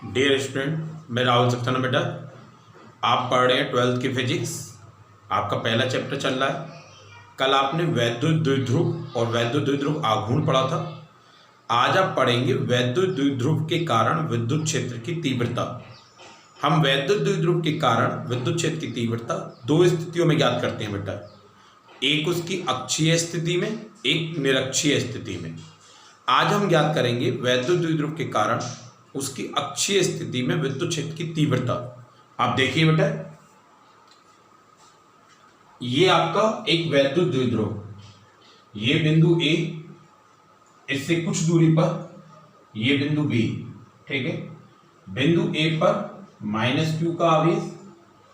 Dear student, मैं राहुल सक्सेना। बेटा, आप पढ़ रहे हैं 12th की फिजिक्स। आपका पहला चैप्टर चल रहा है। कल आपने वैद्युत द्विध्रुव और वैद्युत द्विध्रुव आघूर्ण पढ़ा था। आज आप पढ़ेंगे वैद्युत द्विध्रुव के कारण विद्युत क्षेत्र की तीव्रता। हम वैद्युत द्विध्रुव के कारण विद्युत क्षेत्र की तीव्रता दो स्थितियों में ज्ञात करते हैं बेटा, एक उसकी अक्षीय स्थिति में, एक निरक्षीय स्थिति में। आज हम ज्ञात करेंगे वैद्युत द्विध्रुव के कारण उसकी अक्षीय स्थिति में विद्युत क्षेत्र की तीव्रता। आप देखिए बेटा, ये आपका एक वैद्युत द्विध्रुव, ये बिंदु ए, इससे कुछ दूरी पर ये बिंदु बी, ठीक है। बिंदु ए पर -q का आवेश,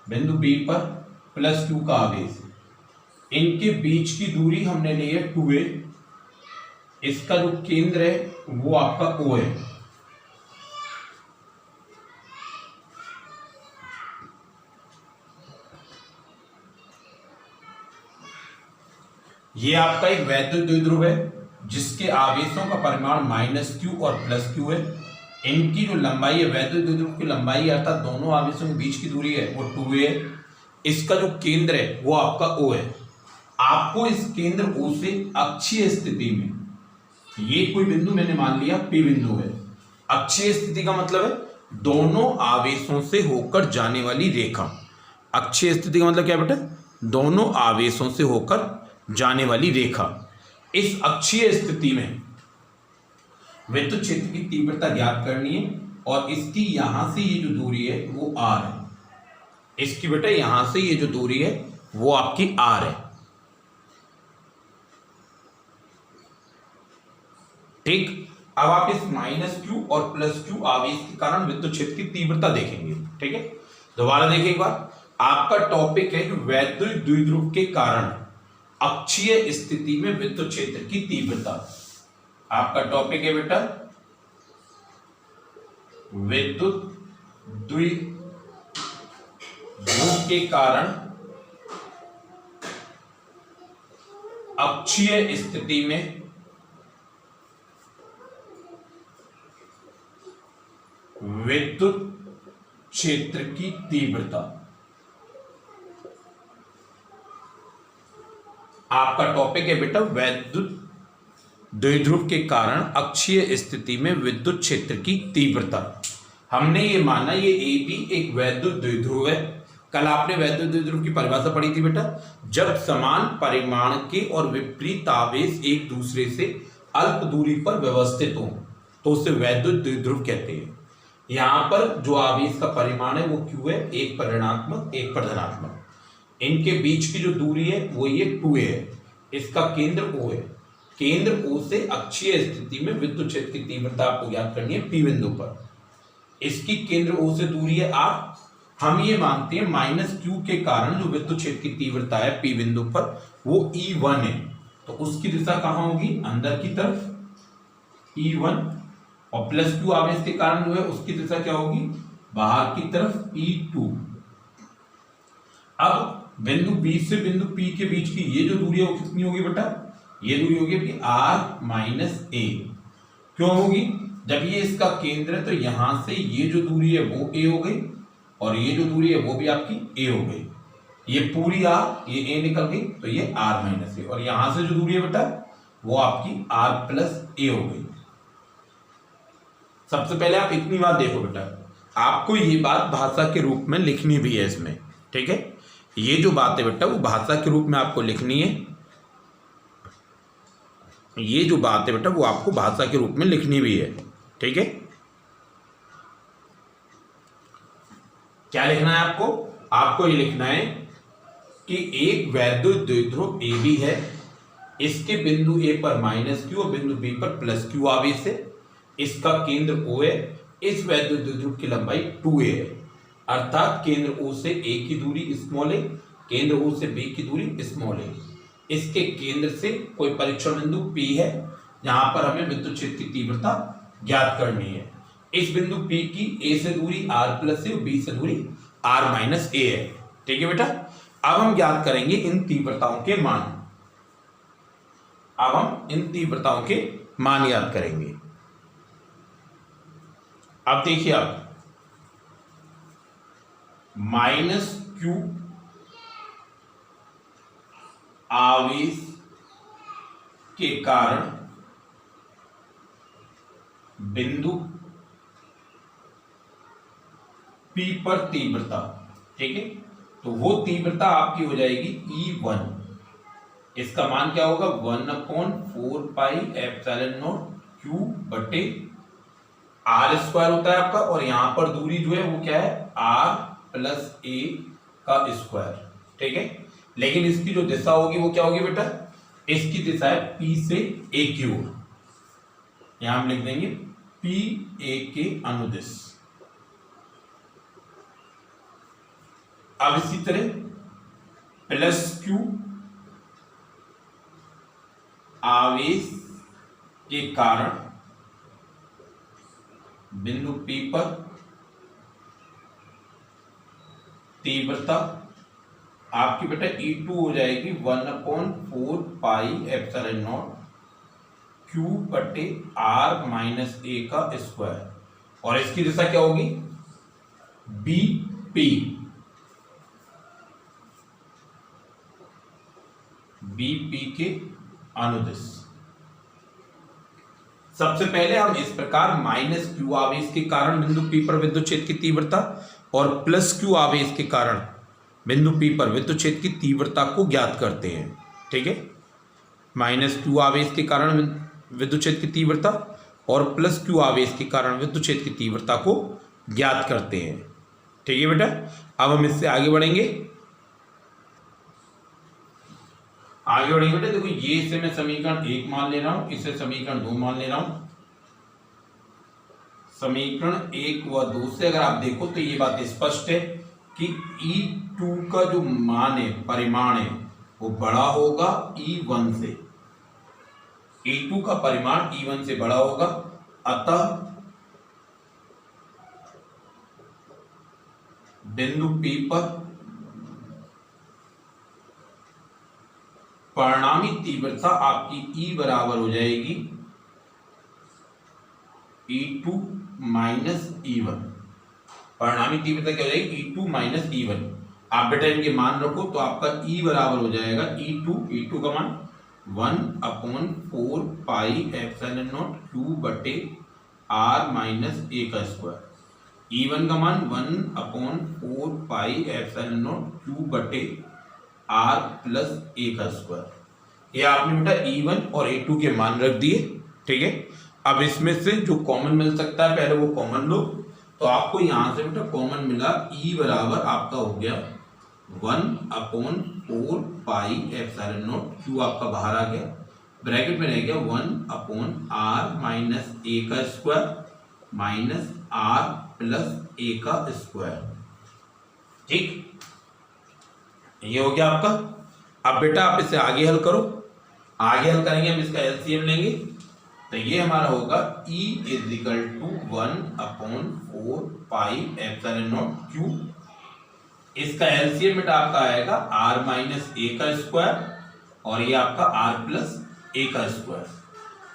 बिंदु बी पर +q का आवेश। इनके बीच की दूरी हमने ली है 2a। इसका जो केंद्र है वो आपका O है। ये आपका एक वैद्युत द्विध्रुव है जिसके आवेशों का परिमाण -q और +q है। इनकी जो लंबाई है, वैद्युत द्विध्रुव की लंबाई अर्थात दोनों आवेशों के बीच की दूरी है वो 2a है। इसका जो केंद्र है वो आपका O है। आपको इस केंद्र O से अक्षीय स्थिति में, ये कोई बिंदु मैंने मान लिया P बिंदु है। अक्षीय स्थिति का मतलब है दोनों आवेशों से होकर जाने वाली रेखा। अक्षीय स्थिति का मतलब क्या बेटा? दोनों आवेशों से होकर जाने वाली रेखा। इस अक्षीय स्थिति में विद्युत क्षेत्र की तीव्रता ज्ञात करनी है और इसकी यहां से ये जो दूरी है वो r है। इसकी बेटा यहां से ये जो दूरी है वो आपकी r है, ठीक। अब आप इस -q और +q आवेश के कारण विद्युत क्षेत्र की तीव्रता देखेंगे, ठीक है। दोबारा देखिए एक बार, आपका टॉपिक है कि वैद्युत द्विध्रुव के कारण अक्षीय स्थिति में विद्युत क्षेत्र की तीव्रता। आपका टॉपिक है बेटा विद्युत द्विध्रुव के कारण अक्षीय स्थिति में विद्युत क्षेत्र की तीव्रता। आपका टॉपिक है बेटा वैद्युत द्विध्रुव के कारण अक्षीय स्थिति में विद्युत क्षेत्र की तीव्रता। हमने ये माना ये ए बी एक वैद्युत द्विध्रुव है। कल आपने वैद्युत द्विध्रुव की परिभाषा पढ़ी थी बेटा, जब समान परिमाण के और विपरीत आवेश एक दूसरे से अल्प दूरी पर व्यवस्थित हो तो उसे वैद्युत द्विध्रुव कहते हैं। यहां पर जो आवेश का परिमाण है वो q है, एक पर ऋणात्मक एक पर धनात्मक। इनके बीच की जो दूरी है वो ये 2a है। इसका केंद्र O है। केंद्र O से अक्षीय स्थिति में विद्युत क्षेत्र की तीव्रता आपको ज्ञात करनी है P बिंदु पर। इसकी केंद्र O से दूरी है r। हम ये मानते हैं -q के कारण जो विद्युत क्षेत्र की तीव्रता है P बिंदु पर वो E1 है, तो उसकी दिशा कहां होगी? अंदर की तरफ E1, और +q आवेश के कारण जो है उसकी दिशा क्या होगी? बाहर की तरफ E2। अब बिंदु B से बिंदु P के बीच की ये जो दूरी है वो कितनी होगी बेटा? ये दूरी होगी आपकी r-a। क्यों होगी? जब ये इसका केंद्र है तो यहां से ये जो दूरी है वो a हो गई और ये जो दूरी है वो भी आपकी a हो गई। ये पूरी r, ये a निकल गई तो ये r-a, और यहां से जो दूरी है बेटा वो आपकी r+a हो गई। सबसे पहले आप इतनी बात देखो बेटा, आपको ये बात भाषा के रूप में लिखनी भी है इसमें, ठीक है। ये जो बात है बेटा वो भाषा के रूप में आपको लिखनी है। ये जो बात है बेटा वो आपको भाषा के रूप में लिखनी भी है, ठीक है। क्या लिखना है आपको? आपको ये लिखना है कि एक वैद्युत द्विध्रुव AB है, इसके बिंदु A पर -q और बिंदु B पर +q आवेश है। इसका केंद्र O है। इस वैद्युत द्विध्रुव की लंबाई 2a है, अर्थात केंद्र O से A की दूरी स्मॉल है, केंद्र O से B की दूरी स्मॉल है। इसके केंद्र से कोई परीक्षण बिंदु P है जहां पर हमें विद्युत क्षेत्र की तीव्रता ज्ञात करनी है। इस बिंदु P की A से दूरी r+a और B से दूरी r-a है, ठीक है बेटा। अब हम ज्ञात करेंगे इन तीव्रताओं के मान। अब हम इन तीव्रताओं के मान याद करेंगे। अब देखिए, आप माइनस क्यू आवेश के कारण बिंदु P पर तीव्रता, ठीक है, तो वो तीव्रता आपकी हो जाएगी E1। इसका मान क्या होगा 1/4πε0 Q बटे R² होता है आपका, और यहां पर दूरी जो है वो क्या है R प्लस A का स्क्वायर, ठीक है। लेकिन इसकी जो दिशा होगी वो क्या होगी बेटा, इसकी दिशा है P से A की ओर, यहां हम लिख देंगे P A के अनुदिश। अब इसी तरह प्लस Q आवेश के कारण बिंदु P पर तीव्रता आपकी बेटा E2 हो जाएगी 1/4πε0 Q बटे R माइनस A का स्क्वायर, और इसकी दिशा क्या होगी BP के अनुदिश। सबसे पहले हम इस प्रकार माइनस क्यू आवेश के कारण बिंदु P पर विद्युत क्षेत्र की तीव्रता और प्लस क्यू आवेश के कारण बिंदु P पर विद्युत क्षेत्र की तीव्रता को ज्ञात करते हैं, ठीक है। माइनस क्यू आवेश के कारण विद्युत क्षेत्र की तीव्रता और प्लस क्यू आवेश के कारण विद्युत क्षेत्र की तीव्रता को ज्ञात करते हैं, ठीक है बेटा। अब हम इससे आगे बढ़ेंगे बेटा। देखो ये इसे मैं समीकरण 1 मान ले रहा हूं, इसे समीकरण 2 मान ले रहा हूं। समीकरण 1 व 2 से अगर आप देखो तो ये बात स्पष्ट है कि E2 का जो मान है, परिमाण है, वो बड़ा होगा E1 से। E2 का परिमाण E1 से बड़ा होगा, अतः बिंदु P पर परिणामी तीव्रता आपकी E बराबर हो जाएगी E2 माइनस E1। परिणामी तीव्रता क्या हो जाएगी E2 माइनस E1। आप बेटा इनके मान रखो तो आपका E बराबर हो जाएगा E2 का मान 1/4πε0 Q बटे R माइनस A का स्क्वायर। E1 का मान 1/4πε0 Q बटे R प्लस A का स्क्वायर। ये आपने बेटा E1 और E2 के मान रख दिए, ठीक है। अब इसमें से जो कॉमन मिल सकता है पहले वो कॉमन लो, तो आपको यहां से बेटा कॉमन मिला E बराबर आपका हो गया 1/4πε0 Q आपका बाहर आ गया, ब्रैकेट में रह गया 1/R माइनस A का square minus R plus A का स्क्वायर, ठीक। ये हो गया आपका। अब बेटा आप इसे आगे हल करो, आगे हल करेंगे हम इसका एलसीएम लेंगे, तो ये हमारा होगा E is equal to 1/4πε0 Q। इसका एलसीएम बेटा आपका आएगा R माइनस A का स्क्वायर और ये आपका R प्लस A का स्क्वायर।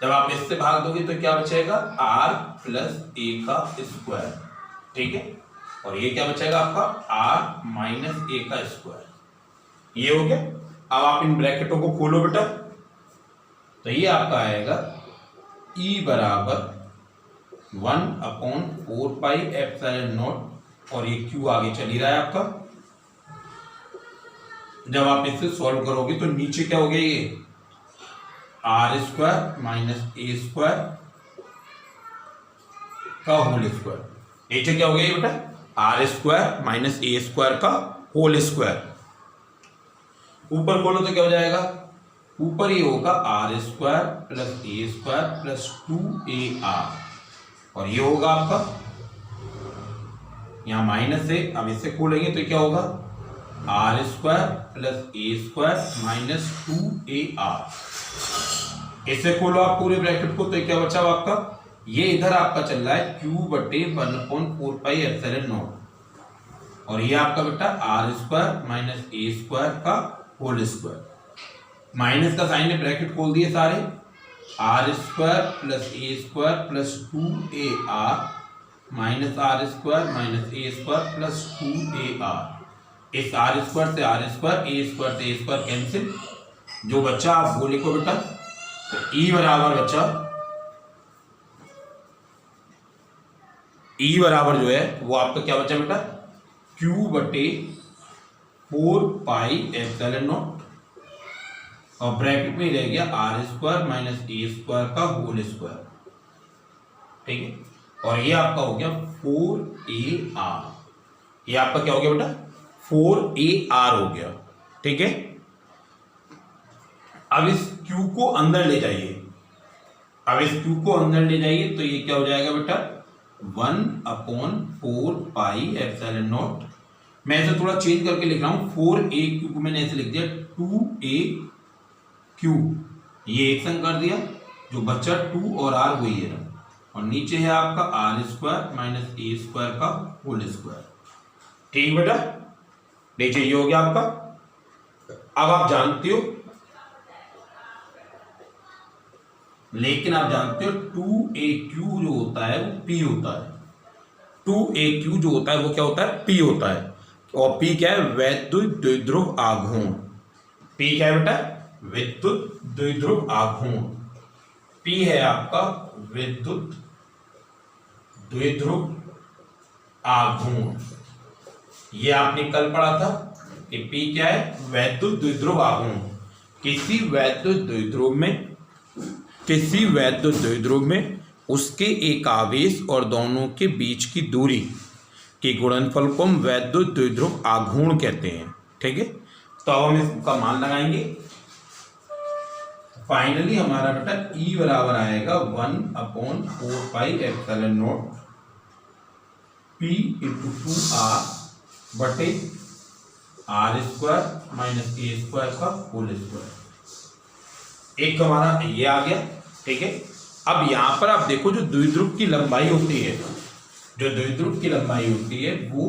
जब आप इससे भाग दोगे तो क्या बचेगा R प्लस A का स्क्वायर, ठीक है, और ये क्या बचेगा आपका R माइनस A का स्क्वायर। ये हो गया। अब आप इन ब्रैकेटों को खोलो बेटा, तो ये आपका आएगा E बराबर 1/4πε0 और ये Q आगे चल ही रहा है आपका। जब आप इससे सॉल्व करोगे तो नीचे क्या हो गया ये R² माइनस A² का होल स्क्वायर। नीचे क्या हो गया ये बेटा R² माइनस A² का होल स्क्वायर। ऊपर खोलो तो क्या हो जाएगा, ऊपर ये होगा R² plus A² plus 2AR, और ये होगा आपका यहां माइनस है। अब इसे खोलेंगे तो क्या होगा R² plus A² minus 2AR। इसे खोलो आप पूरे ब्रैकेट को तो क्या बचा आपका, ये इधर आपका चल रहा है Q बटे 1/4πε0 और ये आपका बेटा R² माइनस A² का होल स्क्वायर। माइनस का साइन है, ब्रैकेट खोल दिए सारे, R² plus A² plus 2AR minus R square minus A square plus 2AR। इस आर स्क्वायर से आर स्क्वायर, ए स्क्वायर से ए स्क्वायर कैंसिल, जो बच्चा आप वो लिखो बेटा, तो ई बराबर बच्चा, ई बराबर जो है वो आपका क्या बचा बेटा, Q बटे 4 पाई एप्सिलॉन नॉट, और ब्रैकेट में रह गया R square minus A square का होल स्क्वायर, ठीक है। और ये आपका हो गया 4AR, ये आपका क्या हो गया बेटा, 4AR हो गया, ठीक है। अब इस Q को अंदर ले जाइए, अब इस Q को अंदर ले जाइए तो ये क्या हो जाएगा बेटा, 1/4 पाई एप्सिलॉन नॉट। मैं इसे थोड़ा चेंज करके लिख रहा हूं, 4AQ को मैंने ऐसे लिख दिया 2AQ, ये एक संग कर दिया, जो बच्चा 2 और R वही है, और नीचे है आपका R square minus A square का होल स्क्वायर, ठीक बेटा। नीचे ये हो गया आपका। अब आप जानते हो, लेकिन आप जानते हो 2AQ जो होता है वो P होता है, 2AQ जो होता है वो क्या होता है, P होता है, और P क्या है, वैद्युत द्विध्रुव आघूर्ण। P क्या है बेटा, विद्युत द्विध्रुव आघूर्ण। P है आपका विद्युत द्विध्रुव आघूर्ण, ये आपने कल पढ़ा था कि P क्या है, वैद्युत द्विध्रुव आघूर्ण। किसी वैद्युत द्विध्रुव में उसके एक आवेश और दोनों के बीच की दूरी के गुणनफल को हम वैद्युत द्विध्रुव आघूर्ण कहते हैं, ठीक है। तो अब हम इसका मान लगाएंगे, फाइनली हमारा बेटा E बराबर आएगा 1/4 pi epsilon naught P into 2R बटे R square minus A square का होल स्क्वायर। एक हमारा ये आ गया, ठीक है। अब यहां पर आप देखो, जो द्विध्रुव की लंबाई होती है, जो द्विध्रुव की लंबाई होती है वो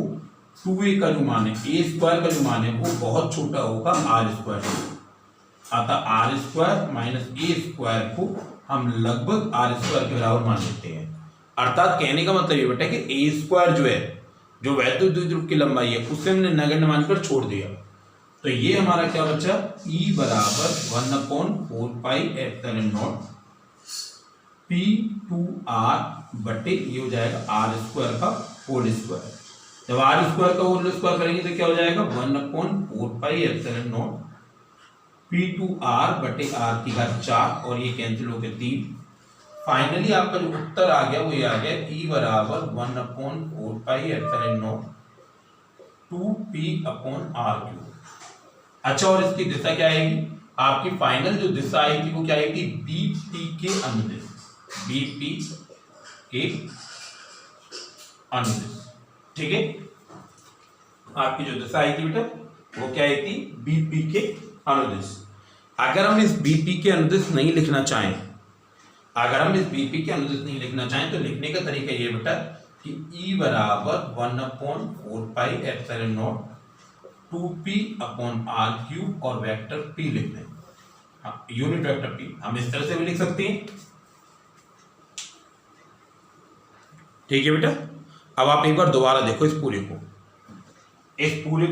2A का जो मान है, ए स्क्वायर का जो मान है वो बहुत छोटा होगा आर स्क्वायर से, अतः R square minus A square को हम लगभग आर स्क्वायर के बराबर मान लेते हैं। अर्थात कहने का मतलब ये बेटा कि ए स्क्वायर जो है, जो वैद्युत द्विध्रुव की लंबाई है, उसे हमने नगण्य मानकर छोड़ दिया, तो ये हमारा क्या बचा, E बराबर 1/4 पाई एप्सिलॉन नॉट P2R बटे ये हो जाएगा आर स्क्वायर का होल स्क्वायर। जब आर स्क्वायर का होल स्क्वायर करेंगे तो क्या हो जाएगा, 1/4 पाई एप्सिलॉन नॉट P2R बटे आर की घात 4, और ये कैंसिल हो गए 3। फाइनली आपका जो उत्तर आ गया वो ये आ गया, E बराबर 1/4 पाई एप्सिलॉन नॉट 2P/R3। अच्छा, और इसकी दिशा क्या आएगी, आपकी फाइनल जो दिशा आएगी वो क्या आएगी, BP के अनुदिश, BP के अनुदिश, ठीक है। आपकी जो दिशा आएगी बेटा वो क्या आएगी, BP के अनुदिश। अगर हम इस BP के अनुदिश नहीं लिखना चाहें, अगर हम इस BP के अनुदिश नहीं लिखना चाहें तो लिखने का तरीका ये बेटा कि E बराबर 1/4 पाई एप्सिलॉन नॉट 2P/R3 और वेक्टर P लिख लें, हाँ, यूनिट वेक्टर P हम इस तरह से भी लिख सकते हैं, ठीक है बेटा। अब आप एक बार दोबारा देखो इस पूरे को,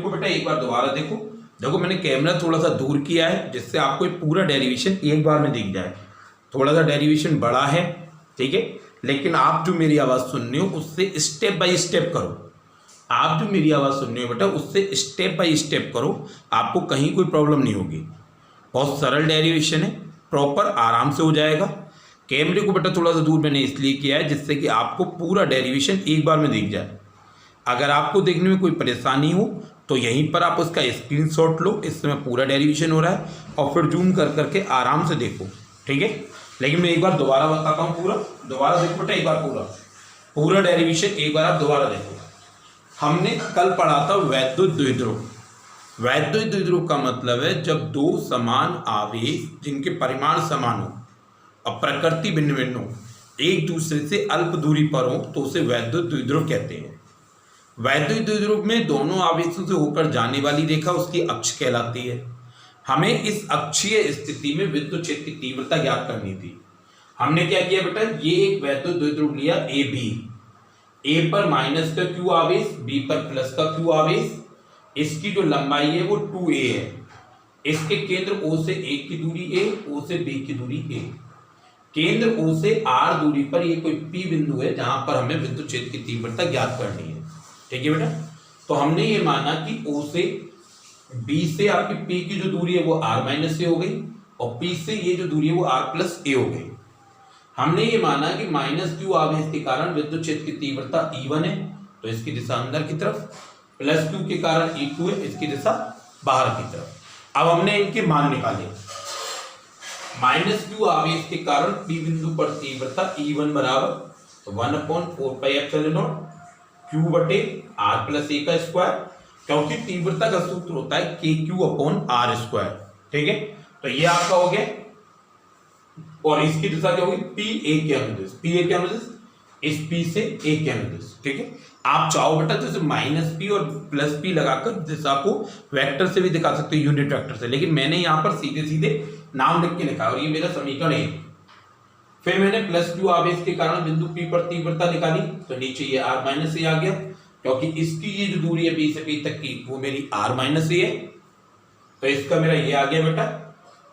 बेटा एक बार दोबारा देखो। देखो मैंने कैमरा थोड़ा सा दूर किया है जिससे आपको पूरा डेरिवेशन एक बार में दिख जाए। थोड़ा सा डेरिवेशन बड़ा है, ठीक है, लेकिन आप जो मेरी आवाज़ सुन रहे हो उससे स्टेप बाय स्टेप करो। आप जो मेरी आवाज़ सुन रहे हो बेटा उससे स्टेप बाय स्टेप करो, आपको कहीं कोई प्रॉब्लम नहीं होगी। बहुत सरल डेरिवेशन है, प्रॉपर आराम से हो जाएगा। कैमरे को बेटा थोड़ा सा दूर मैंने इसलिए किया है जिससे कि आपको पूरा डेरिवेशन एक बार में दिख जाए। अगर आपको देखने में कोई परेशानी हो तो यहीं पर आप उसका स्क्रीनशॉट लो, इस समय पूरा डेरिवेशन हो रहा है, और फिर जूम कर करके आराम से देखो, ठीक है। लेकिन मैं एक बार दोबारा बताता हूँ, पूरा दोबारा देखो बेटा, एक बार पूरा डेरिवेशन एक बार आप दोबारा देखो। हमने कल पढ़ा था वैद्युत द्विध्रुव। वैद्युत द्विध्रुव का मतलब है जब दो समान आवेश जिनके परिमाण समान हो और प्रकृति भिन्न भिन्न हो, एक दूसरे से अल्प दूरी पर हो, तो उसे वैद्युत द्विध्रुव कहते हैं। वैद्युत द्विध्रुव में दोनों आवेशों से होकर जाने वाली रेखा उसकी अक्ष कहलाती है। हमें इस अक्षीय स्थिति में विद्युत क्षेत्र की तीव्रता ज्ञात करनी थी। हमने क्या किया बेटा, ये एक वैद्युत द्विध्रुव लिया AB, ए पर माइनस का क्यू आवेश, बी पर प्लस का क्यू आवेश, इसकी जो लंबाई है वो 2a है। इसके केंद्र O से A की दूरी a, O से B की दूरी a। केंद्र O से R दूरी पर ये कोई P बिंदु है जहां पर हमें विद्युत क्षेत्र की तीव्रता ज्ञात करनी है। ठीक है बेटा, तो हमने ये माना कि O से B से आपकी P की जो दूरी है वो R माइनस ए हो गई और P से ये जो दूरी है वो R प्लस ए हो गई। हमने ये माना कि माइनस क्यू आवेश के कारण विद्युत क्षेत्र की तीव्रता E1 है, तो इसकी दिशा अंदर की तरफ, प्लस क्यू के कारण E2 है, इसकी दिशा बाहर की तरफ। अब हमने इनके मान निकाले। माइनस क्यू आवेश के कारण P बिंदु पर तीव्रता E1 बराबर 1/4πε0 Q बटे R प्लस ए का स्क्वायर, क्योंकि तीव्रता का सूत्र होता है KQ/R²। ठीक है, तो ये आपका हो गया और इसकी दिशा क्या होगी PA के अनुदिश, PA के अनुदिश इस P से A के अनुदिश। ठीक है, आप चाहो बेटा तो इसे माइनस P और प्लस P लगाकर दिशा को वेक्टर से भी दिखा सकते हो, यूनिट वेक्टर से, लेकिन मैंने यहाँ पर सीधे सीधे नाम लिख के लिखा और ये मेरा समीकरण है। फिर मैंने प्लस क्यू आवेश के कारण बिंदु P पर तीव्रता निकाली, तो नीचे ये R माइनस ए आ गया, क्योंकि इसकी ये जो दूरी है B से P तक की वो मेरी R माइनस ए है, तो इसका मेरा ये आ गया बेटा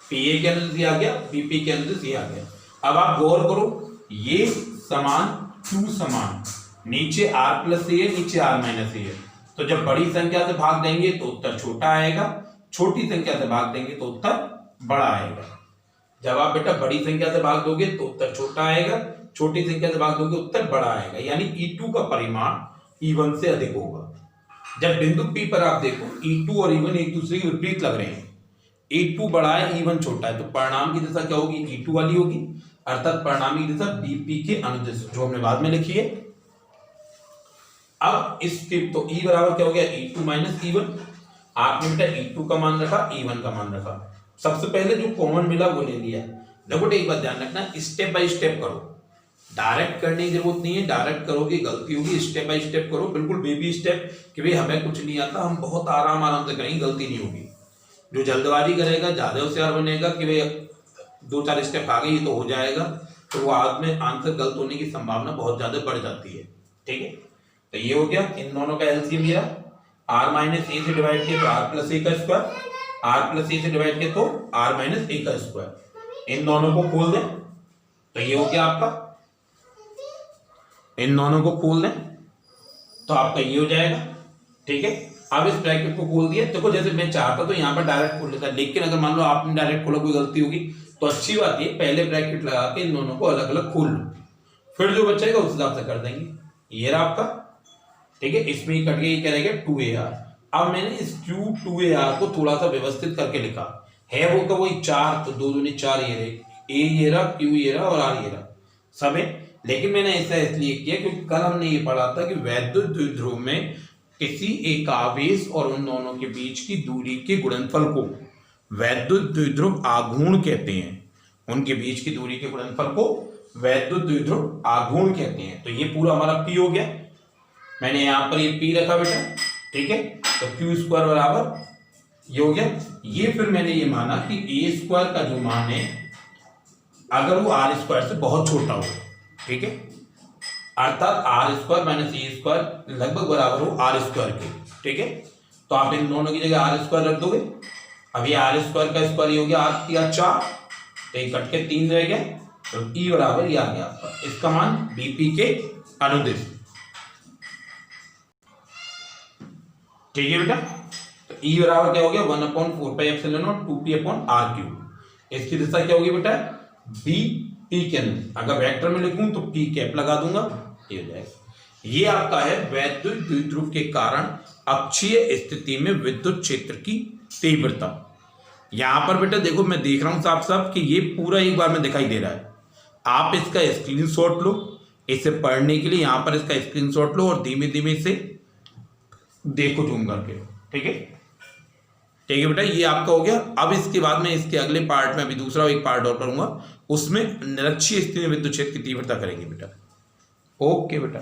PA के अनुदिश ये आ गया, BP के अनुदिश ये आ गया। अब आप गौर करो, ये समान Q समान, नीचे R प्लस ए है, नीचे R माइनस ए है, तो जब बड़ी संख्या से भाग देंगे तो उत्तर छोटा आएगा, छोटी संख्या से भाग देंगे तो उत्तर बड़ा आएगा। जब आप बेटा बड़ी संख्या से भाग दोगे तो उत्तर छोटा आएगा, छोटी संख्या से भाग दोगे उत्तर बड़ा आएगा, यानी E2 का परिमाण E1 से अधिक होगा। जब बिंदु P पर आप देखो E2 और E1 एक दूसरे के विपरीत लग रहे हैं, E2 बड़ा है E1 छोटा है, तो परिणाम की दिशा क्या होगी E2 वाली होगी, अर्थात परिणामी की दिशा BP के अनुदिश, जो हमने बाद में लिखी है। अब इसके तो E बराबर क्या हो गया E2 माइनस E1, आपने बेटा E2 का मान रखा, E1 का मान रखा, सबसे पहले जो कॉमन मिला वो ले लिया। देखो एक बात ध्यान रखना, स्टेप बाय स्टेप करो, डायरेक्ट करने की जरूरत नहीं है, डायरेक्ट करोगे गलती होगी, स्टेप बाय स्टेप करो, बिल्कुल बेबी स्टेप, कि भाई हमें कुछ नहीं आता, हम बहुत आराम से करेंगे, गलती नहीं होगी। जो जल्दबाजी करेगा ज्यादा होशियार बनेगा कि भाई 2-4 स्टेप आगे ही तो हो जाएगा, तो वो आज में आंसर गलत होने की संभावना बहुत ज्यादा बढ़ जाती है। ठीक है, तो ये हो गया, इन दोनों का एलसीएम मेरा R माइनस ए से डिवाइड किया तो R प्लस ए का स्क्वायर, R प्लस ए से डिवाइड किया तो R माइनस ए का स्क्वायर, इन दोनों को खोल दें तो ये हो गया आपका, इन दोनों को खोल दें तो आपका ये हो जाएगा। ठीक है, अब इस ब्रैकेट को खोल दिया, देखो जैसे मैं चाहता तो यहाँ पर डायरेक्ट खोल लेता, लेकिन अगर मान लो आपने डायरेक्ट खोला कोई गलती होगी तो अच्छी बात है पहले ब्रैकेट लगा के इन दोनों को अलग अलग खोल लो, फिर जो बचेगा उस हिसाब से कर देंगे। ये रहा आपका, ठीक है, इसमें ही कट गया, ये क्या रहेगा 2AR। अब मैंने इस Q2AR को थोड़ा सा व्यवस्थित करके लिखा है, वो तो वही 4, तो 2 दूनी 4 ये रहे, A ये रहा, Q ये रहा और R ये रहा सब है। लेकिन मैंने ऐसा इसलिए किया क्योंकि कल हमने ये पढ़ा था कि वैद्युत द्विध्रुव में किसी एक आवेश और उन दोनों के बीच की दूरी के गुणनफल को वैद्युत द्विध्रुव आघूर्ण कहते हैं, उनके बीच की दूरी के गुणनफल को वैद्युत द्विध्रुव आघूर्ण कहते हैं। तो ये पूरा हमारा P हो गया, मैंने यहां पर ये P रखा बेटा। ठीक है, तो Q² बराबर ये हो गया। ये फिर मैंने ये माना कि A² का जो मान है अगर वो R² से बहुत छोटा हो, ठीक है, अर्थात R² माइनस A² लगभग बराबर हो R² के। ठीक है, तो आप इन दोनों की जगह R² रख दोगे। अब ये R² का स्क्वायर हो गया R या 4, तो ये कट के 3 रह गया, तो E बराबर ये आ गया आपका, इसका मान BP के अनुदिश। ठीक है बेटा, तो E बराबर क्या हो गया 1/4πε0 2P/R³। इसकी दिशा क्या होगी बेटा BP के अनुदिश। अगर वेक्टर में लिखूं तो P कैप लगा दूंगा, ये हो जाएगा। ये आपका है वैद्युत द्विध्रुव के कारण अक्षीय स्थिति में विद्युत क्षेत्र की तीव्रता। यहां पर बेटा देखो मैं देख रहा हूं साफ साफ कि ये पूरा एक बार में दिखाई दे रहा है। आप इसका स्क्रीनशॉट लो, इसे पढ़ने के लिए यहां पर इसका स्क्रीनशॉट लो और धीमे धीमे इसे देखो जूम करके। ठीक है, ठीक है बेटा, ये आपका हो गया। अब इसके बाद में इसके अगले पार्ट में अभी दूसरा एक पार्ट और करूंगा, उसमें निरक्षीय स्थिति में विद्युत क्षेत्र की तीव्रता करेंगे बेटा। ओके बेटा।